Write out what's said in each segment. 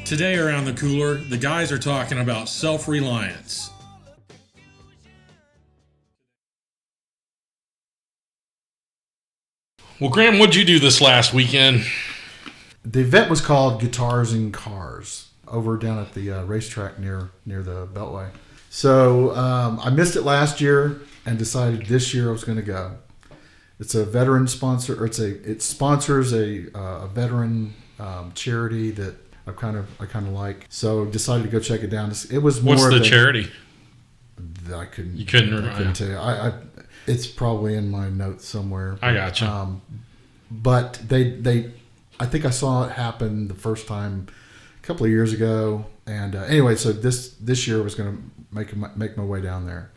Today around the cooler, the guys are talking about self-reliance. Well, Graham, what'd you do this last weekend? The event was called Guitars and Cars over down at the racetrack near the Beltway. So I missed it last year and decided this year I was going to go. It's a veteran sponsor, or it sponsors a veteran charity that I kind of like. So decided to go check it down. It was more. What's the charity? I couldn't remember. tell you. It's probably in my notes somewhere. I gotcha. But they I think I saw it happen the first time a couple of years ago. And anyway, so this year I was going to make my way down there.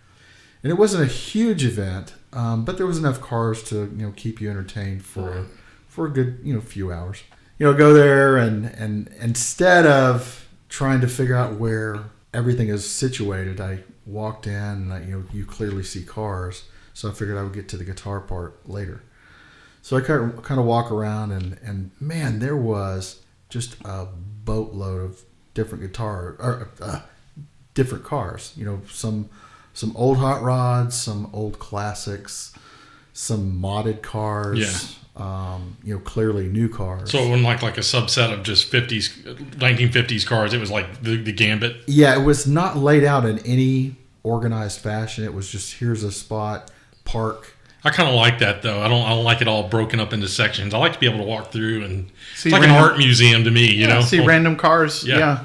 And it wasn't a huge event, but there was enough cars to keep you entertained for a good few hours. Go there and instead of trying to figure out where everything is situated, I walked in and you clearly see cars, so I figured I would get to the guitar part later. So I kind of walk around and man, there was just a boatload of different different cars. Some old hot rods, some old classics, some modded cars. Yeah. Clearly new cars. So it wasn't like a subset of just 1950s cars. It was like the gambit. Yeah, it was not laid out in any organized fashion. It was just, here's a spot, park. I kind of like that though. I don't like it all broken up into sections. I like to be able to walk through and see it's like an art museum to me. See random cars. Yeah.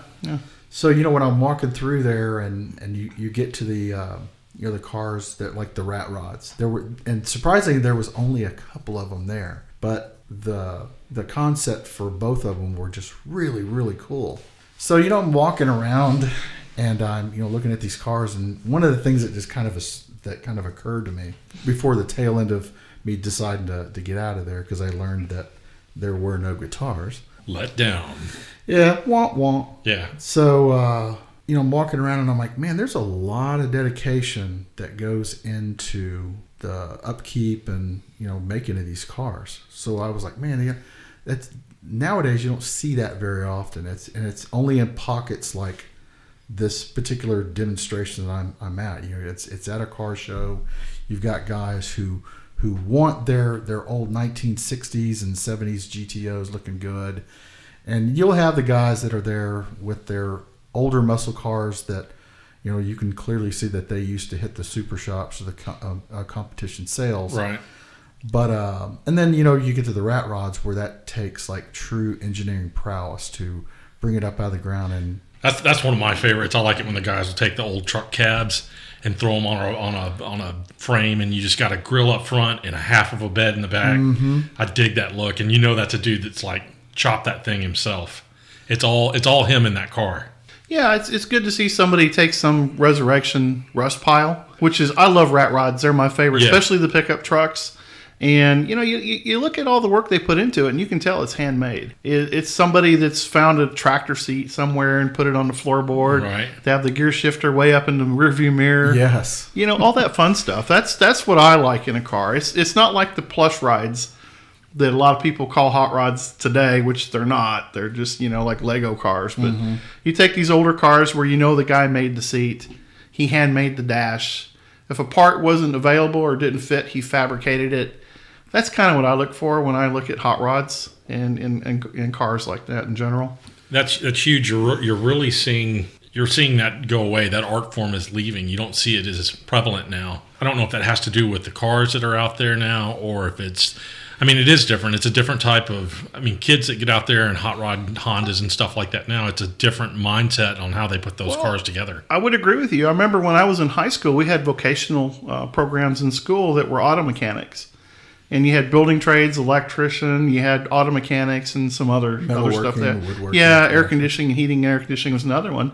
So when I'm walking through there and you get to the the cars that like the rat rods, and surprisingly there was only a couple of them there, but the concept for both of them were just really, really cool. So I'm walking around and I'm looking at these cars, and one of the things that just kind of occurred to me before the tail end of me deciding to get out of there, because I learned that there were no guitars. Let down. Yeah, womp. Yeah. So, I'm walking around and I'm like, man, there's a lot of dedication that goes into the upkeep and, making of these cars. So I was like, man, that's nowadays you don't see that very often. It's only in pockets like this particular demonstration that I'm at. It's at a car show. You've got guys who want their old 1960s and 70s GTOs looking good. And you'll have the guys that are there with their older muscle cars that, you can clearly see that they used to hit the super shops or the competition sales. Right. But, and then, you get to the rat rods where that takes like true engineering prowess to bring it up out of the ground. And that's one of my favorites. I like it when the guys will take the old truck cabs and throw them on a frame, and you just got a grill up front and a half of a bed in the back. Mm-hmm. I dig that look, and that's a dude that's like chopped that thing himself. It's all him in that car. Yeah, it's good to see somebody take some resurrection rust pile, which is, I love rat rods. They're my favorite, especially the pickup trucks. And, you look at all the work they put into it, and you can tell it's handmade. It's somebody that's found a tractor seat somewhere and put it on the floorboard. Right. They have the gear shifter way up in the rearview mirror. yes. All that fun stuff. That's what I like in a car. It's not like the plush rides that a lot of people call hot rods today, which they're not. They're just, like Lego cars. But you take these older cars where the guy made the seat. He handmade the dash. If a part wasn't available or didn't fit, he fabricated it. That's kind of what I look for when I look at hot rods and cars like that in general. That's huge. You're really seeing that go away. That art form is leaving. You don't see it as prevalent now. I don't know if that has to do with the cars that are out there now, or if it's, it is different. It's a different type of, kids that get out there and hot rod Hondas and stuff like that now, it's a different mindset on how they put those cars together. I would agree with you. I remember when I was in high school, we had vocational programs in school that were auto mechanics. And you had building trades, electrician, you had auto mechanics, and some other stuff there. Yeah, air conditioning and heating and air conditioning was another one.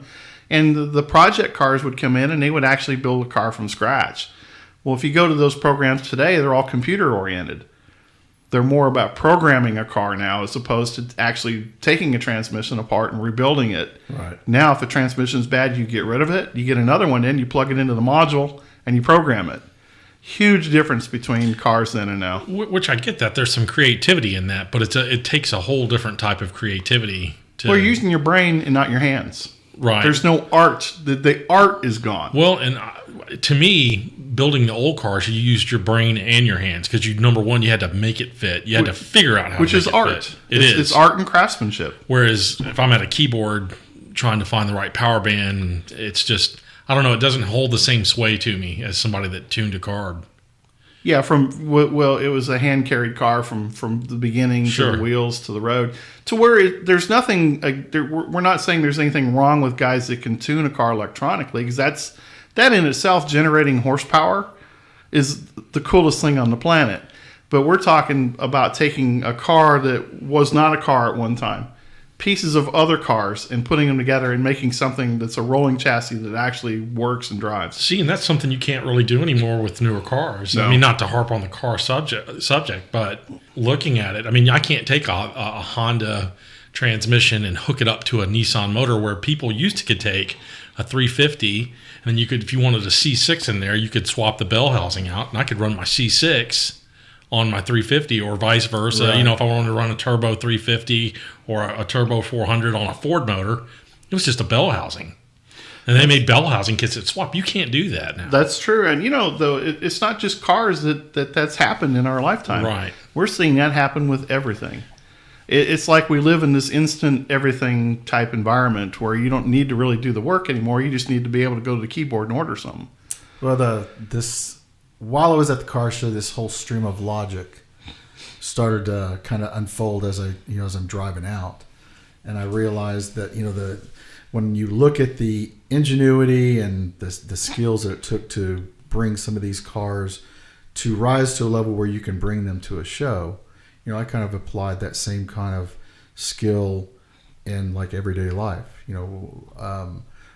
And the project cars would come in and they would actually build a car from scratch. Well, if you go to those programs today, they're all computer oriented. They're more about programming a car now as opposed to actually taking a transmission apart and rebuilding it. Right. Now, if the transmission's bad, you get rid of it. You get another one in, you plug it into the module, and you program it. Huge difference between cars then and now. Which I get that. There's some creativity in that, but it takes a whole different type of creativity Well, you're using your brain and not your hands. Right. There's no art. The art is gone. Well, and to me, building the old cars, you used your brain and your hands because number one, you had to make it fit. You had to figure out how to make it fit. Which is art. It's art and craftsmanship. Whereas if I'm at a keyboard trying to find the right power band, it's just, I don't know, it doesn't hold the same sway to me as somebody that tuned a car. Yeah, it was a hand-carried car from the beginning to the wheels to the road, to where there's nothing. We're not saying there's anything wrong with guys that can tune a car electronically, because that in itself, generating horsepower, is the coolest thing on the planet. But we're talking about taking a car that was not a car at one time, pieces of other cars, and putting them together and making something that's a rolling chassis that actually works and drives. See, and that's something you can't really do anymore with newer cars. No. I mean, not to harp on the car subject, but looking at it, I mean, I can't take a Honda transmission and hook it up to a Nissan motor, where people used to could take a 350, and you could, if you wanted a C6 in there, you could swap the bell housing out, and I could run my C6 on my 350, or vice versa. Right. If I wanted to run a turbo 350 or a turbo 400 on a Ford motor, it was just a bell housing. And they made bell housing kits that swap. You can't do that now. That's true. And, though, it's not just cars that's happened in our lifetime. Right. We're seeing that happen with everything. It's like we live in this instant everything type environment where you don't need to really do the work anymore. You just need to be able to go to the keyboard and order something. Well, while I was at the car show, this whole stream of logic started to kind of unfold as I'm driving out, and I realized that when you look at the ingenuity and the skills that it took to bring some of these cars to rise to a level where you can bring them to a show, I kind of applied that same kind of skill in like everyday life.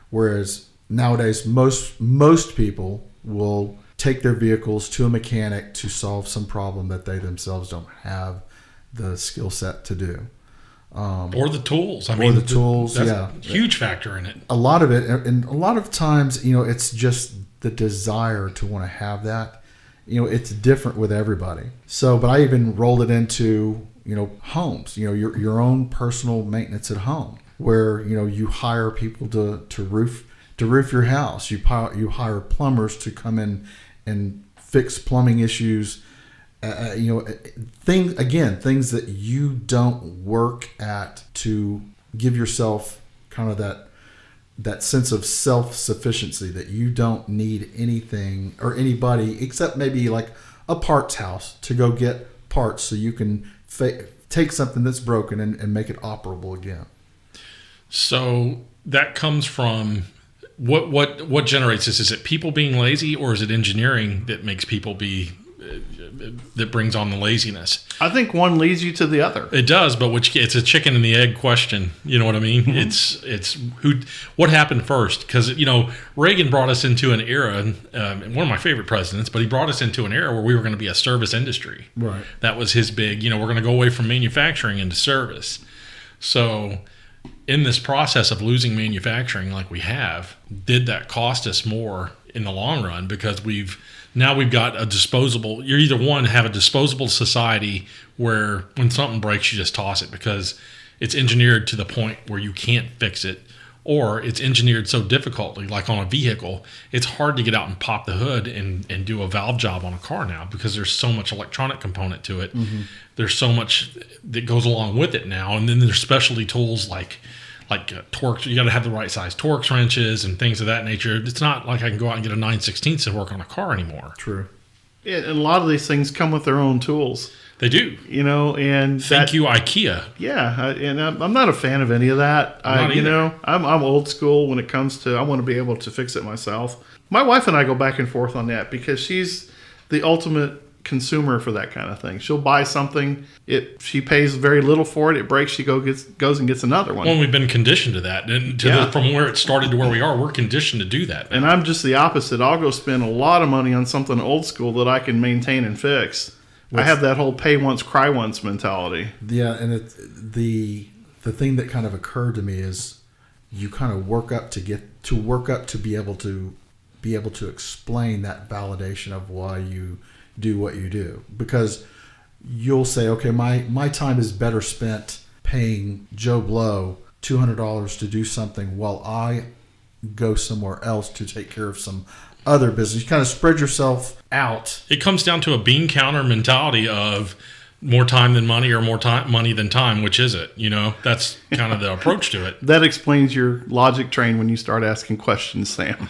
Whereas nowadays most people will take their vehicles to a mechanic to solve some problem that they themselves don't have the skill set to do. Or the tools. That's a huge factor in it. A lot of it, and a lot of times, it's just the desire to want to have that. It's different with everybody. So, but I even rolled it into, homes, your own personal maintenance at home, where, you hire people to roof your house. You hire plumbers to come in and fix plumbing issues. Things that you don't work at, to give yourself kind of that sense of self-sufficiency, that you don't need anything or anybody except maybe like a parts house to go get parts, so you can take something that's broken and make it operable again. So that comes from what generates this? Is it people being lazy, or is it engineering that makes people that brings on the laziness? I think one leads you to the other. It does, but it's a chicken and the egg question. You know what I mean? Mm-hmm. What happened first? Because Reagan brought us into an era, one of my favorite presidents, but he brought us into an era where we were going to be a service industry. Right. That was his big. We're going to go away from manufacturing into service. So, in this process of losing manufacturing like we have, did that cost us more in the long run? Because we've got a disposable, you're either have a disposable society where when something breaks, you just toss it because it's engineered to the point where you can't fix it, or it's engineered so difficultly, like on a vehicle, it's hard to get out and pop the hood and do a valve job on a car now, because there's so much electronic component to it. Mm-hmm. There's so much that goes along with it now. And then there's specialty tools like Torx. You got to have the right size Torx wrenches and things of that nature. It's not like I can go out and get a 9/16 and work on a car anymore. True. Yeah, and a lot of these things come with their own tools. They do. And thank you, IKEA. Yeah, and I'm not a fan of any of that. I'm old school when it comes to, I want to be able to fix it myself. My wife and I go back and forth on that, because she's the ultimate consumer for that kind of thing. She'll buy something, she pays very little for it, it breaks, she goes and gets another one. Well, we've been conditioned to that, and from where it started to where we are, we're conditioned to do that now. And I'm just the opposite. I'll go spend a lot of money on something old school that I can maintain and fix. I have that whole pay once, cry once mentality. Yeah, and the thing that kind of occurred to me is you kind of work up to be able to explain that validation of why you do what you do, because you'll say, okay, my time is better spent paying Joe Blow $200 to do something while I go somewhere else to take care of some other business. You kind of spread yourself out. It comes down to a bean counter mentality of more time than money or more time money than time. Which is it? That's kind of the approach to it. That explains your logic train when you start asking questions, Sam.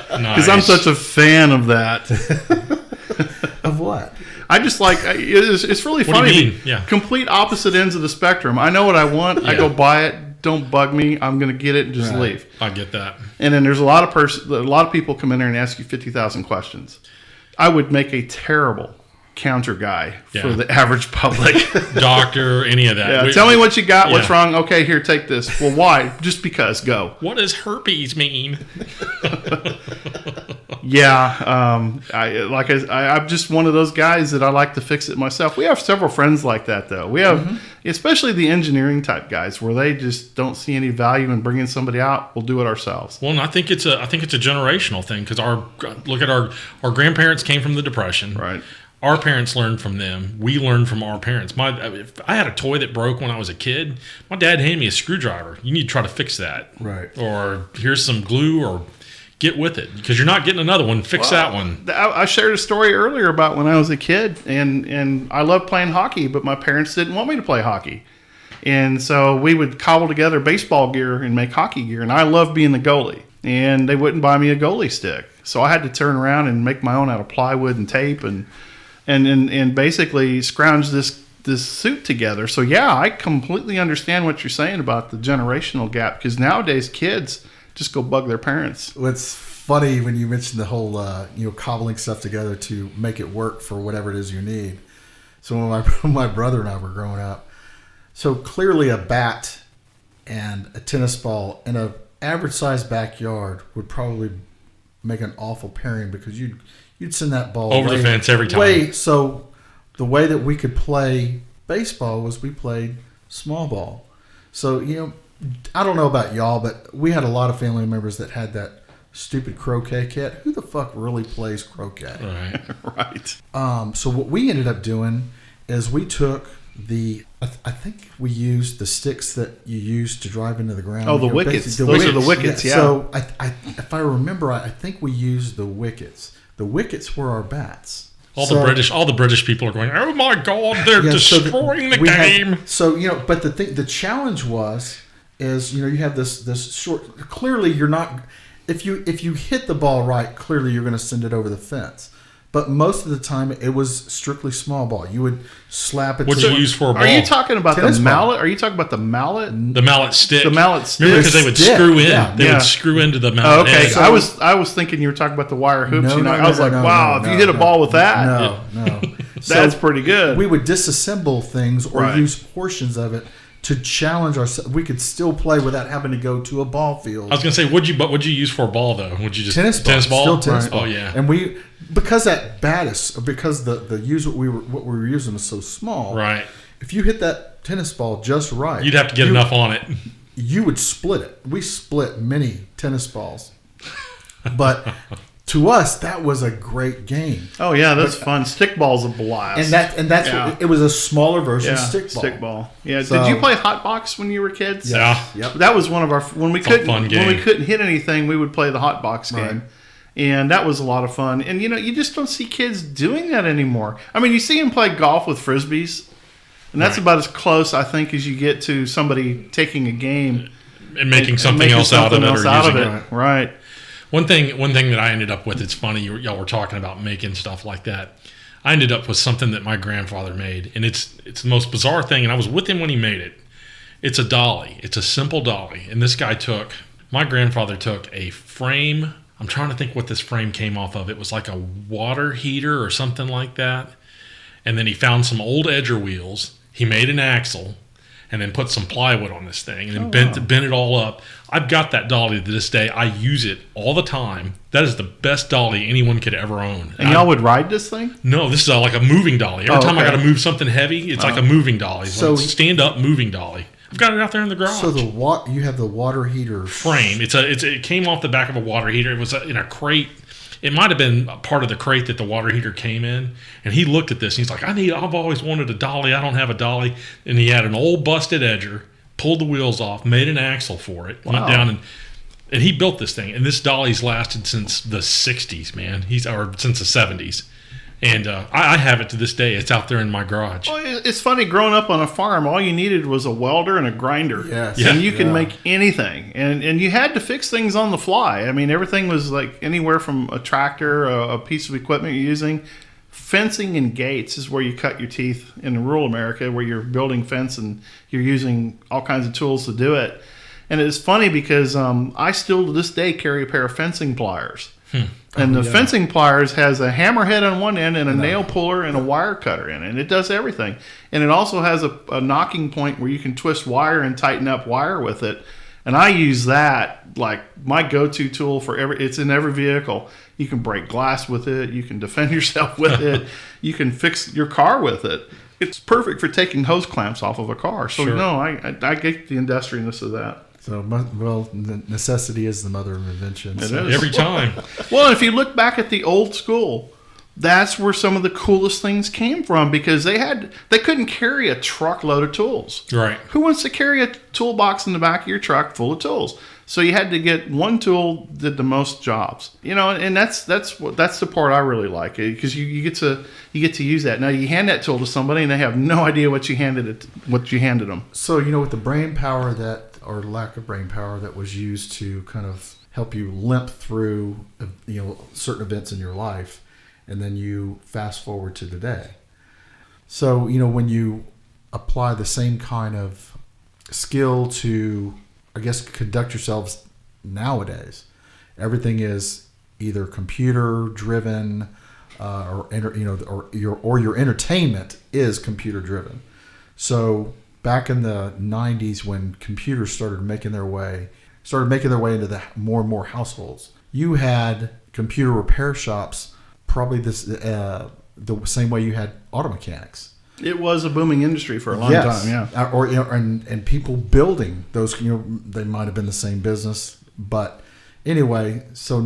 Because I'm such a fan of that. Of what? I just like it's really funny. What do you mean? Yeah. Complete opposite ends of the spectrum. I know what I want. Yeah. I go buy it. Don't bug me. I'm going to get it and just leave. I get that. And then there's a lot of people come in there and ask you 50,000 questions. I would make a terrible counter guy for the average public. Doctor, any of that. Yeah, tell me what you got. What's wrong? Okay, here, take this. Well, why? Just because. Go. What does herpes mean? Yeah, I'm just one of those guys that I like to fix it myself. We have several friends like that, though. We have, especially the engineering type guys, where they just don't see any value in bringing somebody out. We'll do it ourselves. Well, and I think it's a generational thing because our grandparents came from the Depression. Right. Our parents learned from them. We learned from our parents. If I had a toy that broke when I was a kid, my dad handed me a screwdriver. You need to try to fix that. Right. Or here's some glue, or get with it because you're not getting another one. Fix that one. I shared a story earlier about when I was a kid, and I loved playing hockey, but my parents didn't want me to play hockey. And so we would cobble together baseball gear and make hockey gear, and I loved being the goalie. And they wouldn't buy me a goalie stick. So I had to turn around and make my own out of plywood and tape and basically scrounge this suit together. So yeah, I completely understand what you're saying about the generational gap, because nowadays kids just go bug their parents. It's funny when you mentioned the whole cobbling stuff together to make it work for whatever it is you need. So when my brother and I were growing up, so clearly a bat and a tennis ball in a average sized backyard would probably make an awful pairing, because you'd send that ball over the fence every time. So the way that we could play baseball was we played small ball. So, I don't know about y'all, but we had a lot of family members that had that stupid croquet kit. Who the fuck really plays croquet? Right. Right. So what we ended up doing is we took I think we used the sticks that you use to drive into the ground. Oh, the wickets. Those are the wickets, yeah. So if I remember, I think we used the wickets. The wickets were our bats. All the British people are going, oh my God, they're destroying the game. But the challenge is you have this short. Clearly, you're not. If you hit the ball right, clearly you're going to send it over the fence. But most of the time, it was strictly small ball. You would slap it. What's it used for a ball? Are you talking about Tennis the ball. mallet? Are you talking about the mallet? The mallet stick. The mallet stick. Remember, because they would screw in. Yeah. They would screw into the mallet. Oh, okay. edge. I was thinking you were talking about the wire hoops. No, I was like, wow, if you hit a ball with that, no. that's pretty good. We would disassemble things or Right. use portions of it to challenge ourselves. We could still play without having to go to a ball field. I was going to say, what'd you use for a ball though? Would you just Tennis ball. Still tennis ball. Oh yeah. And because that bat because the use what we were using was so small. Right. If you hit that tennis ball just right, You'd have to get enough on it. You would split it. We split many tennis balls, but to us that was a great game. Oh yeah, that's fun. Stickball's a blast. And that's what, it was a smaller version of stickball. Stickball. Yeah. So, did you play hot box when you were kids? Yeah. Yep. That was one of our when we fun game. couldn't hit anything, we would play the hot box game. Right. And that was a lot of fun. And you just don't see kids doing that anymore. I mean, you see them play golf with frisbees, and that's about as close, I think, as you get to somebody taking a game And making something else out of it, or using it. Right. One thing that I ended up with, it's funny, y'all were talking about making stuff like that. I ended up with something that my grandfather made, and it's the most bizarre thing, and I was with him when he made it. It's a dolly. It's a simple dolly. And my grandfather took a frame. I'm trying to think what this frame came off of. It was like a water heater or something like that. And then he found some old edger wheels. He made an axle and then put some plywood on this thing and then bent it all up. I've got that dolly to this day. I use it all the time. That is the best dolly anyone could ever own. And y'all would ride this thing? No, this is like a moving dolly. Every time I got to move something heavy, it's like a moving dolly. So it's a stand-up moving dolly. I've got it out there in the garage. So you have the water heater frame. It came off the back of a water heater. It was in a crate. It might have been a part of the crate that the water heater came in, and he looked at this and he's like, I've always wanted a dolly. I don't have a dolly. And he had an old busted edger, pulled the wheels off, made an axle for it, went down and he built this thing. And this dolly's lasted since the 60s, man. Or since the 70s. And I have it to this day. It's out there in my garage. Well, it's funny, growing up on a farm, all you needed was a welder and a grinder. Yes. And you can make anything. And you had to fix things on the fly. I mean, everything was like anywhere from a tractor, a piece of equipment you're using. Fencing and gates is where you cut your teeth in rural America, where you're building fence and you're using all kinds of tools to do it. And it's funny because I still to this day carry a pair of fencing pliers. And the fencing pliers has a hammerhead on one end and a nail puller and a wire cutter in it. And it does everything. And it also has a knocking point where you can twist wire and tighten up wire with it. And I use that like my go-to tool for it's in every vehicle. You can break glass with it. You can defend yourself with it. You can fix your car with it. It's perfect for taking hose clamps off of a car. So, no, I get the industriousness of that. So, well, necessity is the mother of invention. It is. Every time. Well, if you look back at the old school, that's where some of the coolest things came from because they couldn't carry a truckload of tools. Right. Who wants to carry a toolbox in the back of your truck full of tools? So you had to get one tool that did the most jobs, and that's the part I really like because you get to use that. Now you hand that tool to somebody and they have no idea what you handed them. So with the brain power or lack of brain power that was used to kind of help you limp through certain events in your life, and then you fast forward to today. So when you apply the same kind of skill to, I guess, conduct yourselves nowadays, everything is either computer driven, or your entertainment is computer driven. So back in the 90s, when computers started making their way into the more and more households, you had computer repair shops, probably the same way you had auto mechanics. It was a booming industry for a long time, yeah. Or and people building those, they might have been the same business, but anyway. So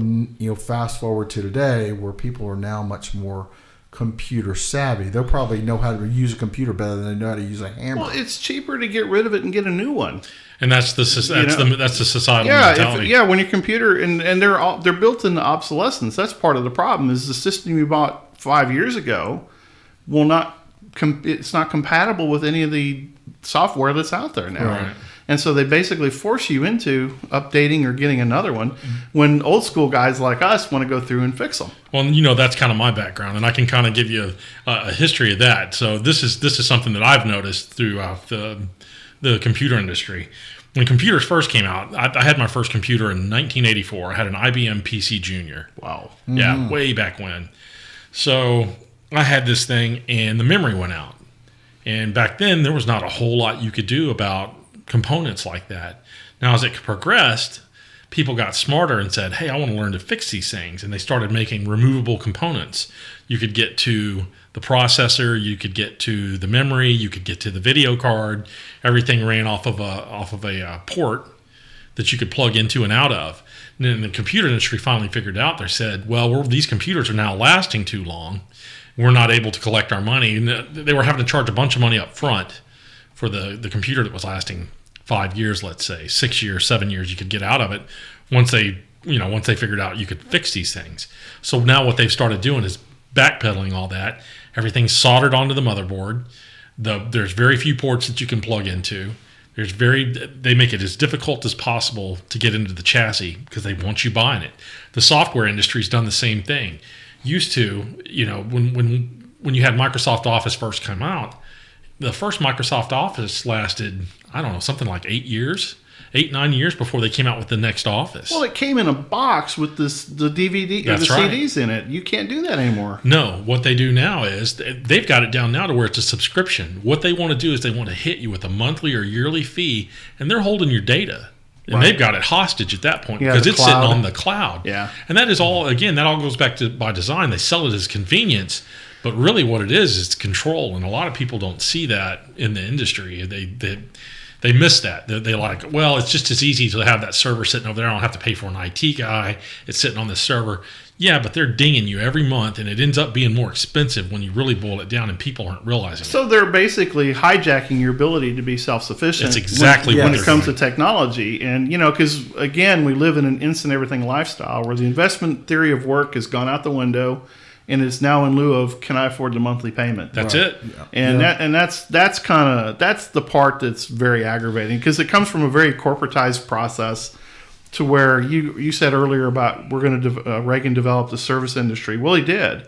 fast forward to today, where people are now much more computer savvy. They'll probably know how to use a computer better than they know how to use a hammer. Well, it's cheaper to get rid of it and get a new one. And that's the societal mentality. When your computer and they're built into obsolescence. That's part of the problem. Is the system you bought 5 years ago it's not compatible with any of the software that's out there now. Right. And so they basically force you into updating or getting another one when old school guys like us want to go through and fix them. Well, that's kind of my background, and I can kind of give you a history of that. So this is something that I've noticed throughout the computer industry. When computers first came out, I had my first computer in 1984. I had an IBM PC Junior. Wow. Yeah, way back when. So I had this thing, and the memory went out. And back then, there was not a whole lot you could do about components like that. Now, as it progressed, people got smarter and said, hey, I want to learn to fix these things. And they started making removable components. You could get to the processor, you could get to the memory, you could get to the video card. Everything ran off of a port that you could plug into and out of. And then the computer industry finally figured out, they said, well, these computers are now lasting too long. We're not able to collect our money. And they were having to charge a bunch of money up front for the computer that was lasting 5 years, let's say, 6 years, 7 years, you could get out of it once they figured out you could fix these things. So now what they've started doing is backpedaling all that. Everything's soldered onto the motherboard. There's very few ports that you can plug into. They make it as difficult as possible to get into the chassis because they want you buying it. The software industry's done the same thing. Used to, when you had Microsoft Office first come out, the first Microsoft Office lasted, I don't know, something like 8 years, 9 years before they came out with the next Office. Well, it came in a box with the DVD or the CDs in it. You can't do that anymore. No, what they do now is they've got it down now to where it's a subscription. What they want to do is they want to hit you with a monthly or yearly fee, and they're holding your data. And they've got it hostage at that point because it's sitting on the cloud. Yeah. And that is all, again, that all goes back to by design. They sell it as convenience, but really what it is control. And a lot of people don't see that in the industry. They miss that. They like, well, it's just as easy to have that server sitting over there. I don't have to pay for an IT guy. It's sitting on this server. Yeah, but they're dinging you every month, and it ends up being more expensive when you really boil it down, and people aren't realizing it. So they're basically hijacking your ability to be self-sufficient. That's exactly when what it comes doing. to technology. And, because, again, we live in an instant everything lifestyle where the investment theory of work has gone out the window, and it's now in lieu of, can I afford the monthly payment? That's it. Yeah. And that's the part that's very aggravating, because it comes from a very corporatized process to where you said earlier about Reagan developed the service industry. Well, he did.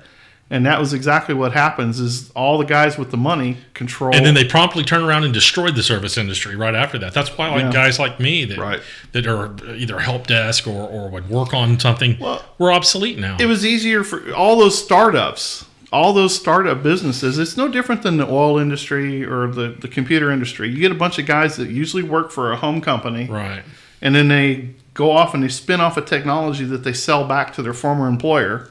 And that was exactly what happens is all the guys with the money control. And then they promptly turn around and destroyed the service industry right after that. That's why guys like me that are either help desk or would work on something were obsolete now. It was easier for all those startups, all those startup businesses. It's no different than the oil industry or the computer industry. You get a bunch of guys that usually work for a home company. Right. And then they go off and they spin off a technology that they sell back to their former employer.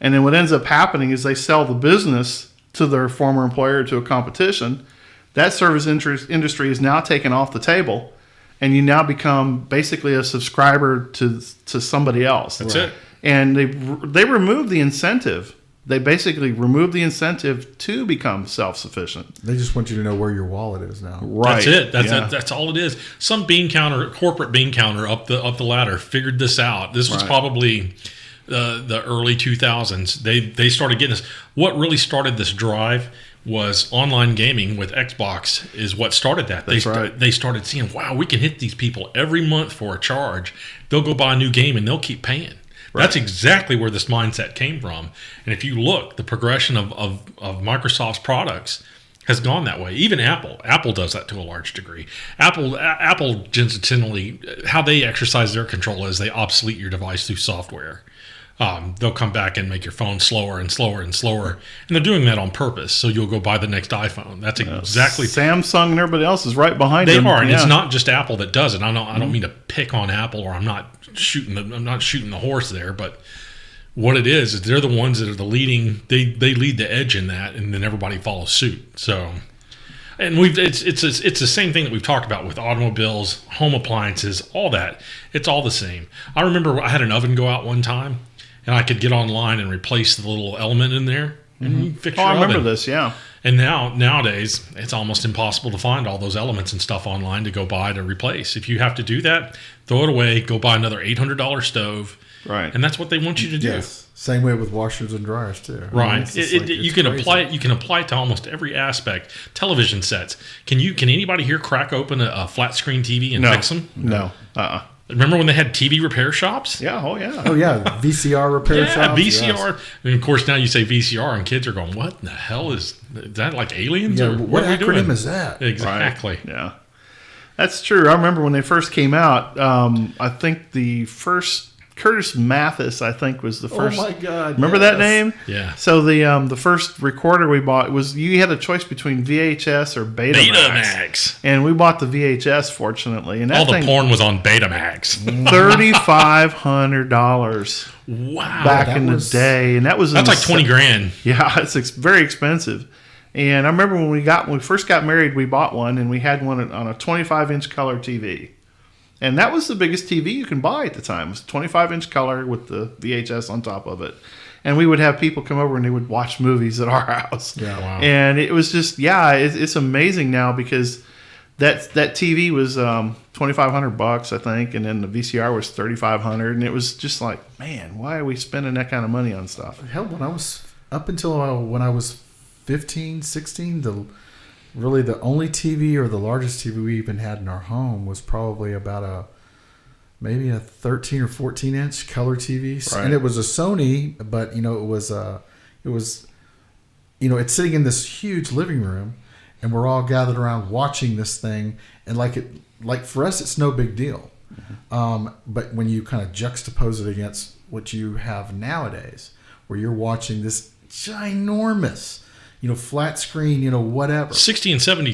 And then what ends up happening is they sell the business to their former employer, to a competition. That service industry is now taken off the table, and you now become basically a subscriber to somebody else. That's it. And they remove the incentive. They basically remove the incentive to become self-sufficient. They just want you to know where your wallet is now. Right. That's it. That's all it is. Some corporate bean counter up the ladder figured this out. This was probably the early 2000s. They started getting this. What really started this drive was online gaming with Xbox is what started that. They started seeing, wow, we can hit these people every month for a charge. They'll go buy a new game and they'll keep paying. Right. That's exactly where this mindset came from. And if you look, the progression of Microsoft's products has gone that way. Even Apple does that to a large degree. Apple generally, how they exercise their control is they obsolete your device through software. They'll come back and make your phone slower and slower and slower, and they're doing that on purpose. So you'll go buy the next iPhone. That's exactly Samsung and everybody else is right behind them. They are, and it's not just Apple that does it. I don't mean to pick on Apple, or I'm not shooting the horse there, but what it is they're the ones that are the leading. They lead the edge in that, and then everybody follows suit. So. And it's the same thing that we've talked about with automobiles, home appliances, all that. It's all the same. I remember I had an oven go out one time, and I could get online and replace the little element in there and you fix your oven. I remember this, yeah. And nowadays, it's almost impossible to find all those elements and stuff online to go buy to replace. If you have to do that, throw it away, go buy another $800 stove. Right. And that's what they want you to do. Yes. Same way with washers and dryers too. Right. You can apply it. You can apply it to almost every aspect. Television sets. Can anybody here crack open a flat screen TV and fix them? No. Remember when they had TV repair shops? Yeah. Oh yeah. Oh yeah. VCR repair shops. VCR. Yes. And of course now you say VCR and kids are going, "What in the hell is that? Like aliens? Yeah. Or What are we acronym doing?" is that? Exactly. Right. Yeah. That's true. I remember when they first came out. I think the first. Curtis Mathis, I think, was the first. Oh my God! Remember that name? Yeah. So the first recorder we bought was you had a choice between VHS or Betamax. And we bought the VHS, fortunately. And that all the porn was on Betamax. $3,500. Wow. Back in the day, and that's like $20,000. Yeah, it's very expensive. And I remember when we first got married, we bought one, and we had one on a 25-inch color TV. And that was the biggest TV you can buy at the time. It was 25-inch color with the VHS on top of it. And we would have people come over and they would watch movies at our house. Yeah, wow. And it was just, it's amazing now because that TV was $2,500, I think, and then the VCR was $3,500, and it was just like, man, why are we spending that kind of money on stuff? Hell, when I was 15, 16, really the only TV or the largest TV we even had in our home was probably about maybe a 13 or 14 inch color TV. Right. And it was a Sony, but it was it's sitting in this huge living room, and we're all gathered around watching this thing, and like for us it's no big deal. Mm-hmm. But when you kind of juxtapose it against what you have nowadays, where you're watching this ginormous flat screen, whatever. 60 and 70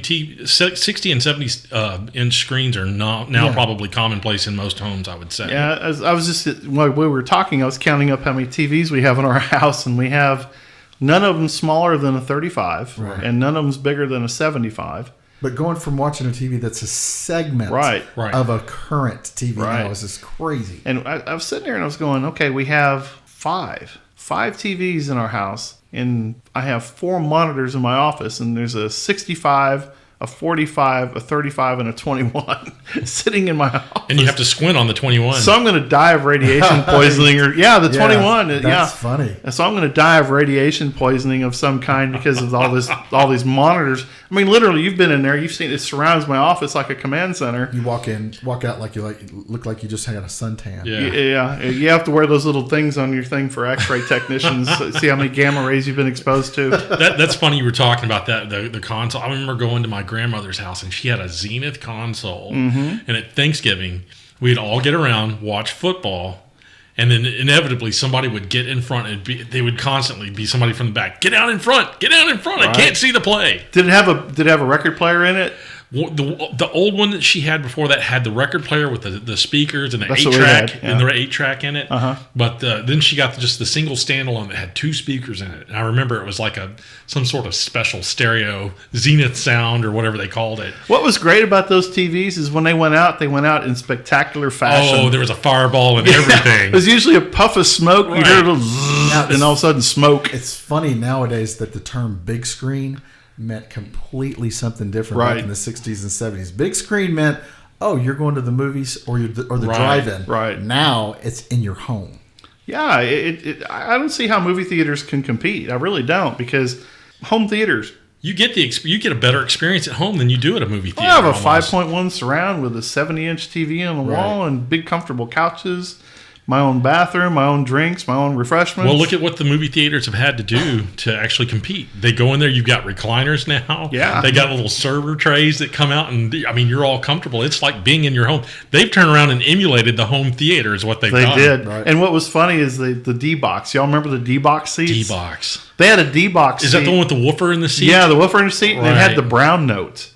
inch screens are now probably commonplace in most homes, I would say. Yeah, I was just, while we were talking, I was counting up how many TVs we have in our house, and we have none of them smaller than a 35, right, and none of them's bigger than a 75. But going from watching a TV that's a segment Right. of a current TV Right. now is just crazy. And I was sitting there and I was going, okay, we have five TVs in our house, and I have 4 monitors in my office, and there's a 65, a 45, a 35, and a 21 sitting in my office. And you have to squint on the 21. So I'm going to die of radiation poisoning, the 21. That's funny. So I'm going to die of radiation poisoning of some kind because of all these monitors. I mean, literally, you've been in there. You've seen it surrounds my office like a command center. You walk out like you look like you just had a suntan. Yeah. You have to wear those little things on your thing for X-ray technicians. See how many gamma rays you've been exposed to. That's funny. You were talking about that the console. I remember going to my grandmother's house, and she had a Zenith console. And at Thanksgiving, we'd all get around, watch football, and then inevitably somebody would get in front, and they would constantly be somebody from the back. Get out in front! Get out in front! Right. I can't see the play. Did it have a record player in it? The old one that she had before that had the record player with the speakers and the That's what we had, 8-track yeah. and the 8-track in it. Uh-huh. But then she got just the single standalone that had 2 speakers in it. And I remember it was like some sort of special stereo Zenith sound or whatever they called it. What was great about those TVs is when they went out in spectacular fashion. Oh, there was a fireball and everything. It was usually a puff of smoke. You heard a little zzz, and all of a sudden smoke. It's funny nowadays that the term big screen meant completely something different back in the 60s and 70s. Big screen meant, oh, you're going to the movies or the drive-in. Right. Now it's in your home. Yeah, I don't see how movie theaters can compete. I really don't, because home theaters. You get a better experience at home than you do at a movie theater. I have a almost. 5.1 surround with a 70-inch TV on the wall and big comfortable couches. My own bathroom, my own drinks, my own refreshments. Well, look at what the movie theaters have had to do to actually compete. They go in there, you've got recliners now. Yeah. They got little server trays that come out, and I mean, you're all comfortable. It's like being in your home. They've turned around and emulated the home theater is what they've done. They did. Right. And what was funny is the D-Box. Y'all remember the D-Box seats? D-Box. They had a D-Box Is seat. that the one with the woofer in the seat? Yeah, the woofer in the seat, and it had the brown note.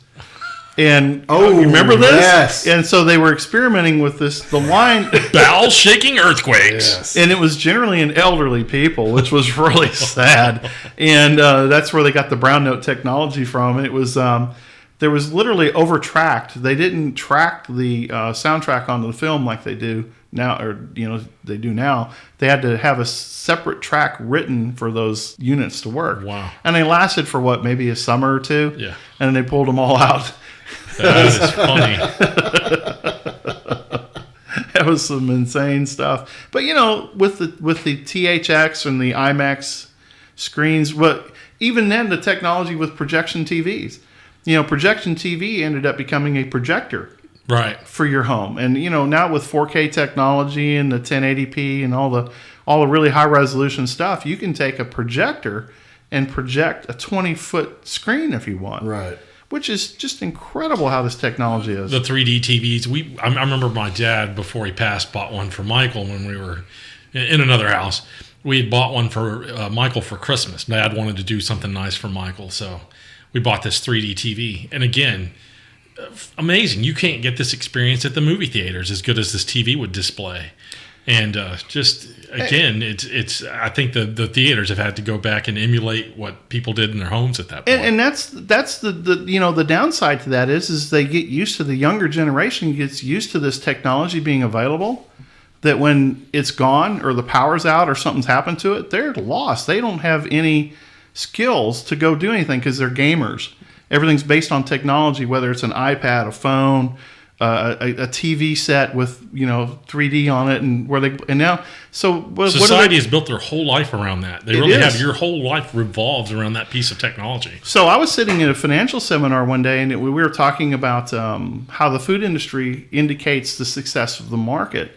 And Oh, you remember this? yes. And so they were experimenting with the line, Bowel shaking earthquakes. Yes. and it was generally in elderly people, which was really sad. And that's where they got the brown note technology from. And it was there was literally overtracked. They didn't track the soundtrack onto the film like they do now, or they do now. They had to have a separate track written for those units to work. Wow. And they lasted for maybe a summer or two. Yeah. And then they pulled them all out. That is funny. That was some insane stuff. But with the THX and the IMAX screens, but even then the technology with projection TVs. Projection TV ended up becoming a projector Right. for your home. And now with 4K technology and the 1080p and all the really high resolution stuff, you can take a projector and project a 20-foot screen if you want. Right. Which is just incredible how this technology is. The 3D TVs. I remember my dad, before he passed, bought one for Michael when we were in another house. We had bought one for Michael for Christmas. Dad wanted to do something nice for Michael, so we bought this 3D TV. And again, amazing. You can't get this experience at the movie theaters as good as this TV would display. And just again, it's. I think the theaters have had to go back and emulate what people did in their homes at that point. And that's the downside to that is they get used to, the younger generation gets used to this technology being available, that when it's gone or the power's out or something's happened to it, they're lost. They don't have any skills to go do anything because they're gamers. Everything's based on technology, whether it's an iPad, a phone, a TV set with 3D on it, and Society has built their whole life around that. They really is. have. Your whole life revolves around that piece of technology. So I was sitting in a financial seminar one day, and we were talking about how the food industry indicates the success of the market.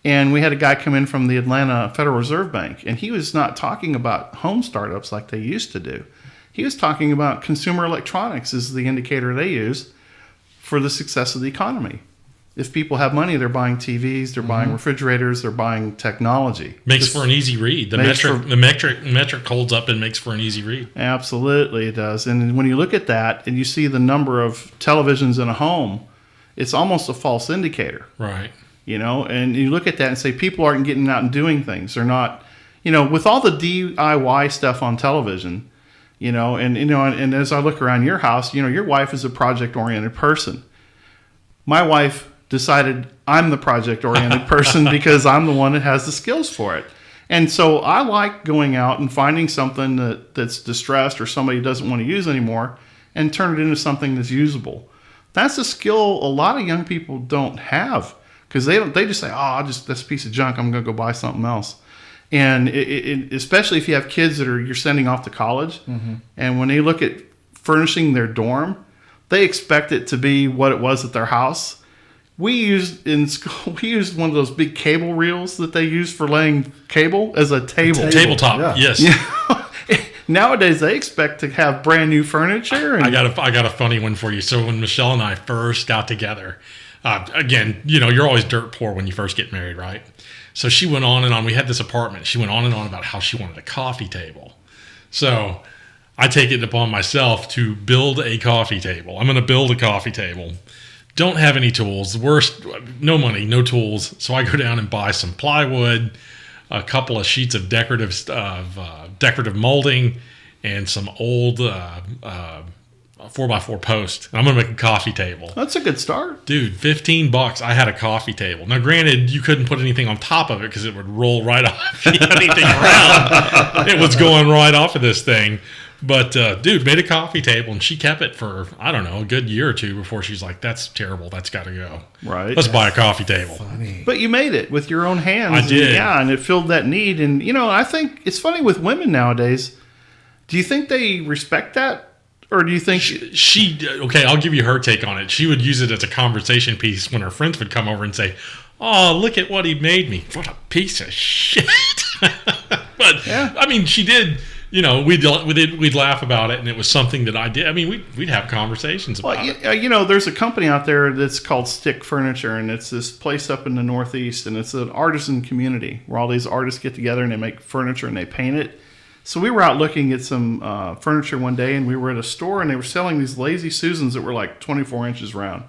And we had a guy come in from the Atlanta Federal Reserve Bank, and he was not talking about home startups like they used to do. He was talking about consumer electronics as the indicator they use for the success of the economy. If people have money, they're buying TVs, they're buying refrigerators, they're buying technology. Makes for an easy read. The metric holds up and makes for an easy read. Absolutely, it does. And when you look at that and you see the number of televisions in a home, it's almost a false indicator. Right. And you look at that and say people aren't getting out and doing things. They're not, with all the DIY stuff on television, And as I look around your house, your wife is a project-oriented person. My wife decided I'm the project-oriented person because I'm the one that has the skills for it. And so I like going out and finding something that's distressed or somebody doesn't want to use anymore and turn it into something that's usable. That's a skill a lot of young people don't have because they just say, that's a piece of junk. I'm going to go buy something else. And especially if you have kids that you're sending off to college, and when they look at furnishing their dorm, they expect it to be what it was at their house. We used one of those big cable reels that they use for laying cable as a table. Tabletop, yes. Nowadays, they expect to have brand new furniture. And I got a funny one for you. So when Michelle and I first got together, again, you're always dirt poor when you first get married, right? So she went on and on. We had this apartment. She went on and on about how she wanted a coffee table. So I take it upon myself to build a coffee table. I'm going to build a coffee table. Don't have any tools. The worst, no money, no tools. So I go down and buy some plywood, a couple of sheets of decorative molding, and some old 4x4 post. I'm going to make a coffee table. That's a good start. Dude, $15. I had a coffee table. Now, granted, you couldn't put anything on top of it because it would roll right off. If you had anything around, it was going right off of this thing. But, dude, made a coffee table, and she kept it for, I don't know, a good year or two before she's like, that's terrible. That's got to go. Right. Let's buy a coffee table. Funny. But you made it with your own hands. I did. And it filled that need. And, I think it's funny with women nowadays. Do you think they respect that? Or do you think... Okay, I'll give you her take on it. She would use it as a conversation piece when her friends would come over and say, oh, look at what he made me. What a piece of shit. But, yeah. I mean, she did... we'd laugh about it, and it was something that I did. I mean, we'd have conversations about it. There's a company out there that's called Stick Furniture, and it's this place up in the Northeast, and it's an artisan community where all these artists get together and they make furniture and they paint it. So we were out looking at some furniture one day, and we were at a store, and they were selling these Lazy Susans that were like 24 inches round.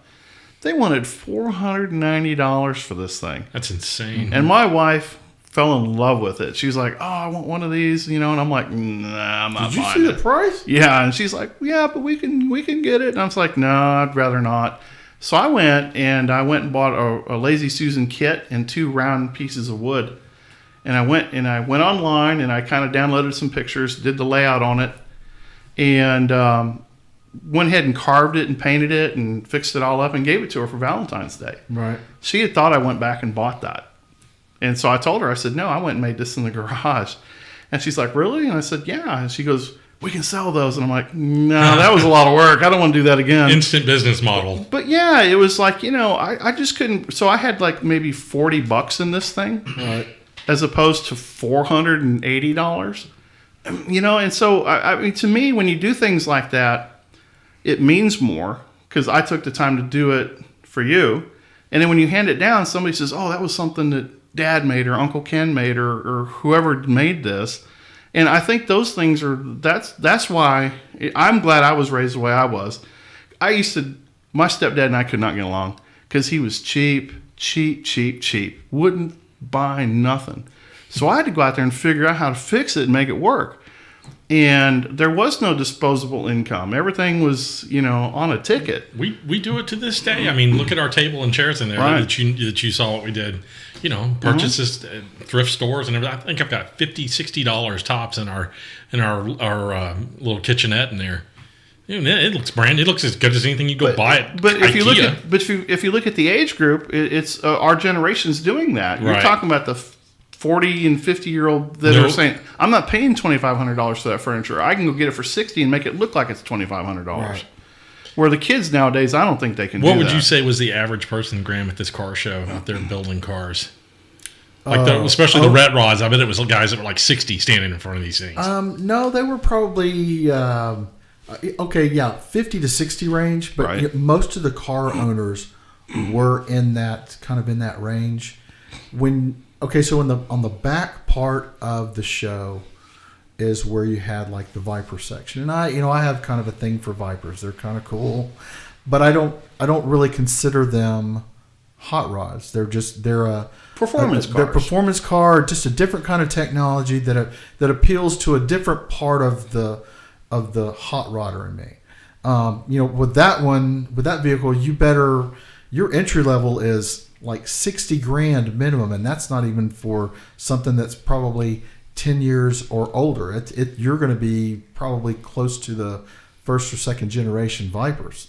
They wanted $490 for this thing. That's insane. And my wife fell in love with it. She's like, oh, I want one of these, and I'm like, nah, I'm not buying it. Did you see the price? Yeah, and she's like, yeah, but we can get it. And I was like, no, I'd rather not. So I went and bought a Lazy Susan kit and 2 round pieces of wood. And I went online and I kind of downloaded some pictures, did the layout on it, and went ahead and carved it and painted it and fixed it all up and gave it to her for Valentine's Day. Right. She had thought I went back and bought that. And so I told her, I said, no, I went and made this in the garage. And she's like, really? And I said, yeah. And she goes, we can sell those. And I'm like, no, that was a lot of work. I don't want to do that again. Instant business model. But yeah, it was like, I just couldn't. So I had like maybe $40 in this thing. Right. As opposed to $480, and so I mean, to me, when you do things like that, it means more because I took the time to do it for you, and then when you hand it down, somebody says, "Oh, that was something that Dad made or Uncle Ken made or whoever made this," and I think those things that's why I'm glad I was raised the way I was. My stepdad and I could not get along because he was cheap, wouldn't buy nothing. So I had to go out there and figure out how to fix it and make it work. And there was no disposable income. Everything was, on a ticket. We do it to this day. I mean, look at our table and chairs in there right. that you saw what we did. Purchases at thrift stores and everything. I think I've got $50-$60 tops in our little kitchenette in there. It looks brand. It looks as good as anything you go buy at But if IKEA. if you look at the age group, it's our generation's doing that. You're talking about the 40 and 50-year-old that are saying, "I'm not paying $2,500 for that furniture. I can go get it for $60 and make it look like it's $2,500." Right. Where the kids nowadays, I don't think they can. What would you say was the average person, Graham, at this car show out there building cars? Like especially the ret rods. I bet it was guys that were like 60 standing in front of these things. No, they were probably. 50 to 60 range, but right. Most of the car owners were in that range. So on the back part of the show is where you had like the Viper section, and I have kind of a thing for Vipers. They're kind of cool, but I don't really consider them hot rods. They're a performance car. They're performance car, just a different kind of technology that appeals to a different part of the of the hot rodder in me. With that vehicle, your entry level is like $60,000 minimum, and that's not even for something that's probably 10 years or older. You're going to be probably close to the first or second generation Vipers.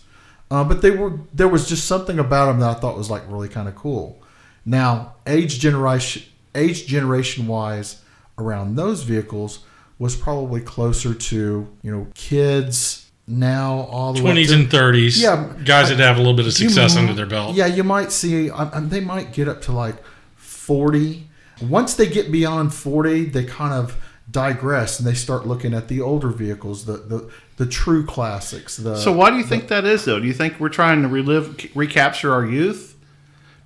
But there was just something about them that I thought was like really kind of cool. Now, age generation wise around those vehicles was probably closer to, kids now all the 20s and 30s. Yeah, guys that have a little bit of success under their belt. Yeah, you might see they might get up to like 40. Once they get beyond 40, they kind of digress and they start looking at the older vehicles, the true classics. So why do you think that is, though? Do you think we're trying to recapture our youth?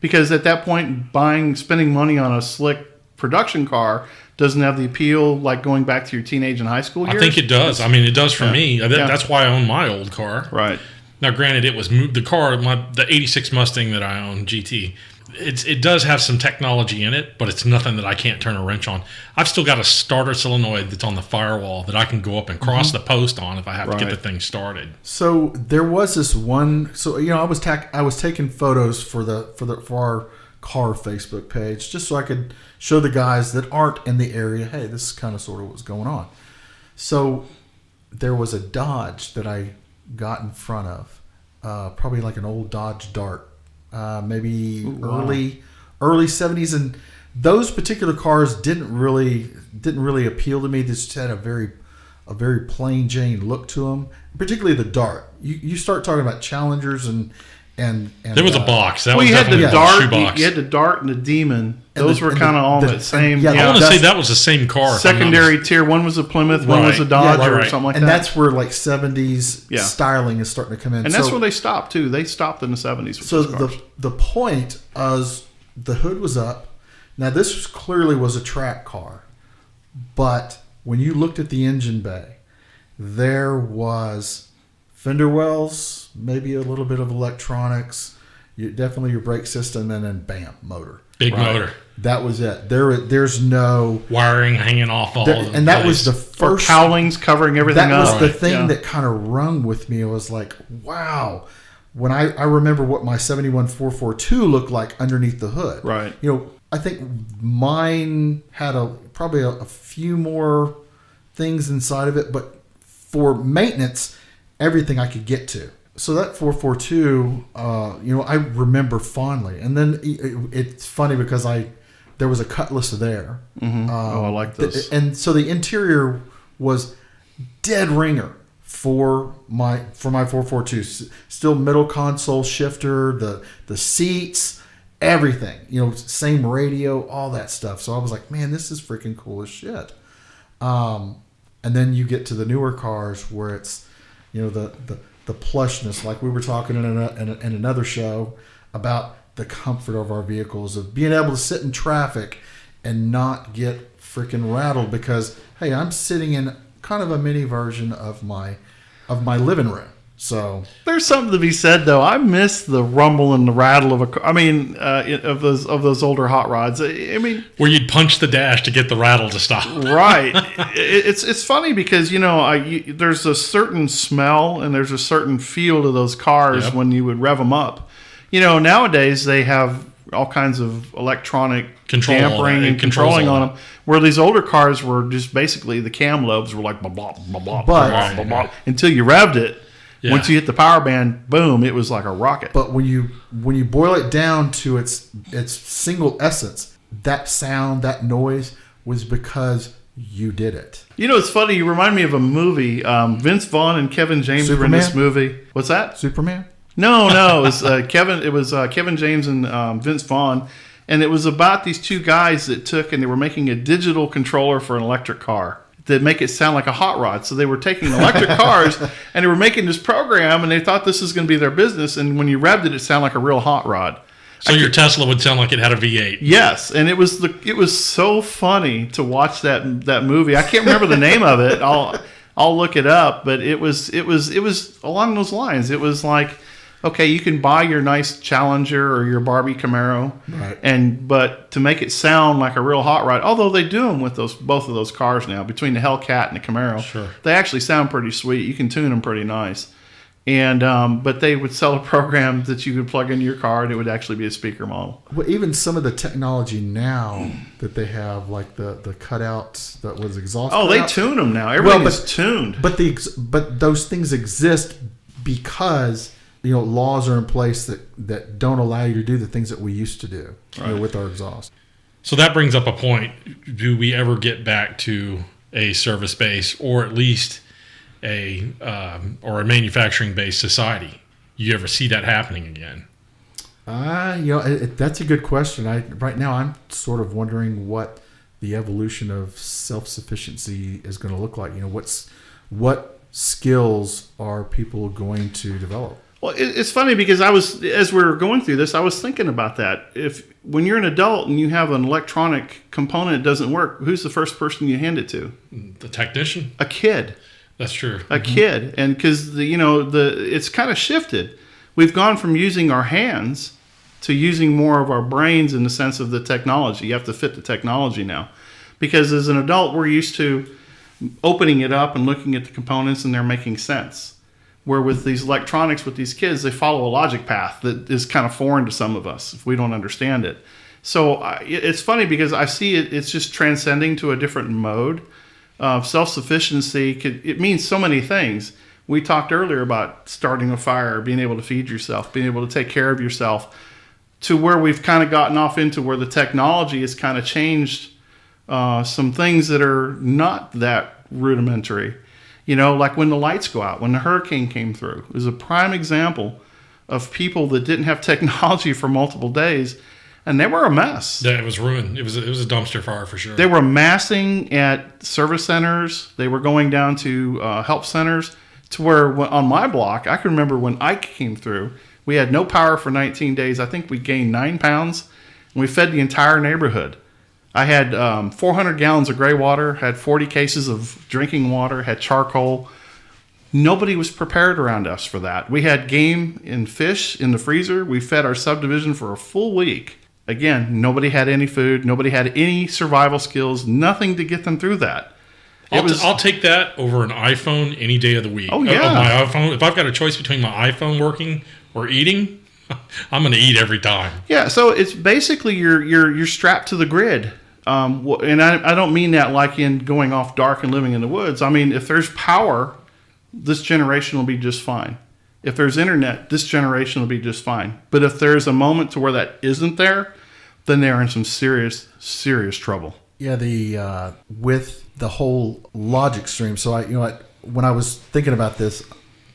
Because at that point, spending money on a slick production car doesn't have the appeal like going back to your teenage and high school years? I think it does. I mean, it does for me. That's why I own my old car. Right. Now, granted, it was the 86 Mustang that I own, GT. It does have some technology in it, but it's nothing that I can't turn a wrench on. I've still got a starter solenoid that's on the firewall that I can go up and cross the post on if I have to get the thing started. So there was this one. So I was taking photos for our car Facebook page just so I could show the guys that aren't in the area, hey, this is kind of sort of what's going on. So there was a Dodge that I got in front of, probably like an old Dodge Dart. Maybe early 70s, and those particular cars didn't really appeal to me. They just had a very plain Jane look to them, particularly the Dart. You start talking about Challengers and there was a box. That was you had the Dart. Box. You had the Dart and the Demon. Those were kind of all the same. I want to say that was the same car. Secondary tier. One was a Plymouth. One was a Dodge or something like that. And that's where like 70s styling is starting to come in. And that's where they stopped too. They stopped in the 70s. So the point is the hood was up. Now this clearly was a track car, but when you looked at the engine bay, there was fender wells, maybe a little bit of electronics, definitely your brake system, and then bam, motor. Big motor. That was it. There's no wiring hanging off all of and that was the first cowlings covering everything up. That was the thing that kind of rung with me. It was like, wow. When I remember what my 71 442 looked like underneath the hood. Right. I think mine had probably a few more things inside of it, but for maintenance, everything I could get to. So that 442, I remember fondly. And then it's funny because there was a Cutlass there. Mm-hmm. I like this. And so the interior was dead ringer for my 442. Still middle console shifter, the seats, everything. Same radio, all that stuff. So I was like, man, this is freaking cool as shit. And then you get to the newer cars where it's, the plushness, like we were talking in another show about the comfort of our vehicles, of being able to sit in traffic and not get freaking rattled because, hey, I'm sitting in kind of a mini version of my living room. So there's something to be said, though. I miss the rumble and the rattle of a car. I mean, of those older hot rods. I mean, where you'd punch the dash to get the rattle to stop. Right. It's funny because there's a certain smell and there's a certain feel to those cars when you would rev them up. Nowadays they have all kinds of electronic dampering and controlling on them. Where these older cars were just basically the cam lobes were like blah blah blah blah blah blah blah until you revved it. Yeah. Once you hit the power band, boom, it was like a rocket. But when you boil it down to its single essence, that sound, that noise was because you did it. It's funny. You remind me of a movie. Vince Vaughn and Kevin James were in this movie. What's that? Superman? No. It was Kevin. It was Kevin James and Vince Vaughn, and it was about these two guys that they were making a digital controller for an electric car that make it sound like a hot rod. So they were taking electric cars and they were making this program, and they thought this was going to be their business. And when you revved it, it sounded like a real hot rod. So your Tesla would sound like it had a V8. Yes, and it was so funny to watch that movie. I can't remember the name of it. I'll look it up, but it was along those lines. It was like okay, you can buy your nice Challenger or your Barbie Camaro, Right. but to make it sound like a real hot rod, although they do them with both of those cars now, between the Hellcat and the Camaro, Sure. they actually sound pretty sweet. You can tune them pretty nice. And but they would sell a program that you could plug into your car, and it would actually be a speaker model. Well, even some of the technology now that they have, like the cutouts that was exhaust. Oh, they cutouts. tune them now. Everything is tuned. But those things exist because laws are in place that don't allow you to do the things that we used to do with our exhaust. So that brings up a point. Do we ever get back to a service base, or at least a manufacturing based society? You ever see that happening again? That's a good question. Right now I'm sort of wondering what the evolution of self-sufficiency is going to look like. What skills are people going to develop? Well, it's funny because as we were going through this, I was thinking about that. When you're an adult and you have an electronic component that doesn't work, who's the first person you hand it to? The technician? A kid. That's true. A kid. And because it's kind of shifted. We've gone from using our hands to using more of our brains in the sense of the technology. You have to fit the technology now. Because as an adult, we're used to opening it up and looking at the components and they're making sense. Where with these electronics, with these kids, they follow a logic path that is kind of foreign to some of us if we don't understand it. So it's funny because I see it's just transcending to a different mode. Self-sufficiency, it means so many things. We talked earlier about starting a fire, being able to feed yourself, being able to take care of yourself, to where we've kind of gotten off into where the technology has kind of changed some things that are not that rudimentary. Like when the lights go out, when the hurricane came through, is a prime example of people that didn't have technology for multiple days, and they were a mess. Yeah, it was ruined. It was a dumpster fire for sure. They were massing at service centers. They were going down to help centers, to where on my block, I can remember when Ike came through, we had no power for 19 days. I think we gained 9 pounds, and we fed the entire neighborhood. I had 400 gallons of gray water, had 40 cases of drinking water, had charcoal. Nobody was prepared around us for that. We had game and fish in the freezer. We fed our subdivision for a full week. Again, nobody had any food. Nobody had any survival skills, nothing to get them through that. I'll take that over an iPhone any day of the week. Oh, yeah. My iPhone, if I've got a choice between my iPhone working or eating, I'm going to eat every time. Yeah, so it's basically you're strapped to the grid. And I don't mean that like in going off dark and living in the woods. I mean, if there's power, this generation will be just fine. If there's internet, this generation will be just fine. But if there's a moment to where that isn't there, then they're in some serious, serious trouble. Yeah, with the whole logic stream. So when I was thinking about this,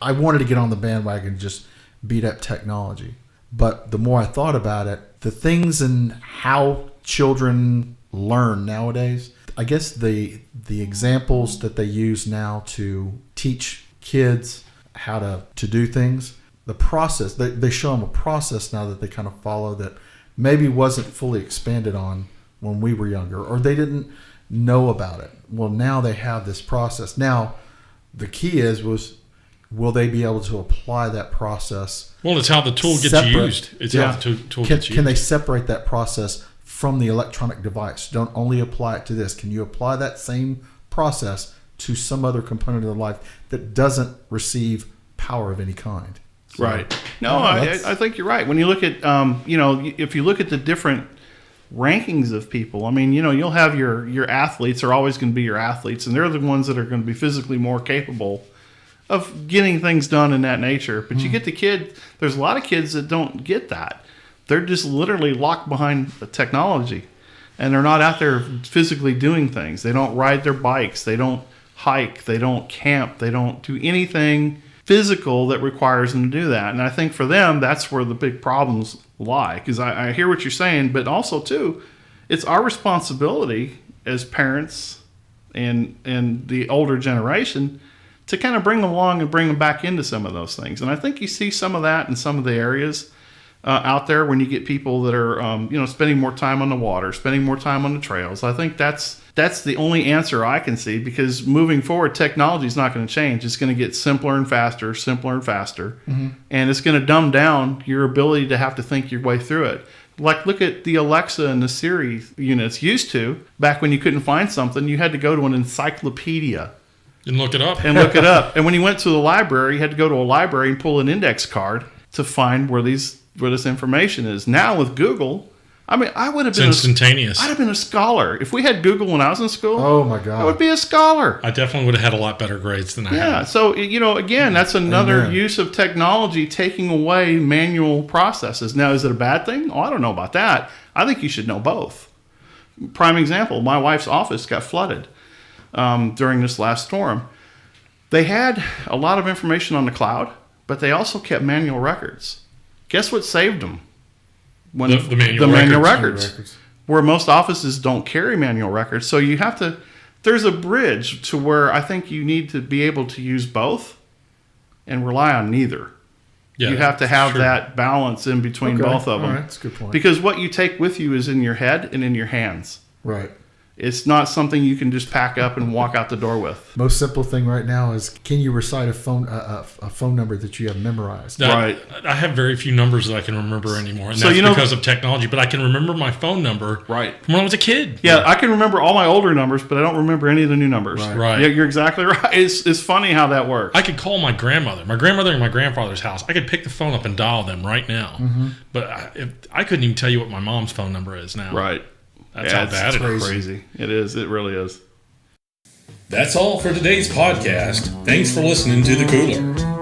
I wanted to get on the bandwagon and just beat up technology. But the more I thought about it, the things and how children learn nowadays, I guess the examples that they use now to teach kids how to do things, the process, they show them a process now that they kind of follow that maybe wasn't fully expanded on when we were younger, or they didn't know about it. Well, now they have this process. Now, the key will they be able to apply that process? Well, it's how the tool gets used. It's how the tool gets used. Can they separate that process from the electronic device? Don't only apply it to this. Can you apply that same process to some other component of their life that doesn't receive power of any kind? So, right. No, I think you're right. When you look at, if you look at the different rankings of people, I mean, you'll have your athletes are always going to be your athletes, and they're the ones that are going to be physically more capable of getting things done in that nature. But you get the kid, there's a lot of kids that don't get that. They're just literally locked behind the technology, and they're not out there physically doing things. They don't ride their bikes. They don't hike. They don't camp. They don't do anything physical that requires them to do that. And I think for them, that's where the big problems lie. Because I hear what you're saying, but also too, it's our responsibility as parents and the older generation to kind of bring them along and bring them back into some of those things. And I think you see some of that in some of the areas. out there when you get people that are, spending more time on the water, spending more time on the trails. I think that's the only answer I can see, because moving forward, technology is not going to change. It's going to get simpler and faster, and it's going to dumb down your ability to have to think your way through it. Like, look at the Alexa and the Siri units. Used to, back when you couldn't find something, you had to go to an encyclopedia and look it up. And when you went to the library, you had to go to a library and pull an index card to find where this information is. Now with Google, I mean, I would have been instantaneous. I'd have been a scholar if we had Google when I was in school. Oh my God, I would be a scholar. I definitely would have had a lot better grades than I had. Yeah. So again, that's another use of technology taking away manual processes. Now, is it a bad thing? Oh, I don't know about that. I think you should know both. Prime example: my wife's office got flooded during this last storm. They had a lot of information on the cloud, but they also kept manual records. Guess what saved them? The manual records. Where most offices don't carry manual records. So you have to, there's a bridge to where I think you need to be able to use both and rely on neither. Yeah, you have to have that balance in between both of them. All right, that's a good point. Because what you take with you is in your head and in your hands. Right. It's not something you can just pack up and walk out the door with. Most simple thing right now is, can you recite a phone number that you have memorized? Right. I have very few numbers that I can remember anymore, and that's because of technology. But I can remember my phone number from when I was a kid. Yeah, I can remember all my older numbers, but I don't remember any of the new numbers. Right. Yeah, you're exactly right. It's funny how that works. I could call my grandmother and my grandfather's house. I could pick the phone up and dial them right now. But I couldn't even tell you what my mom's phone number is now. Right. That's how bad it is. Crazy. It is. It really is. That's all for today's podcast. Thanks for listening to The Cooler.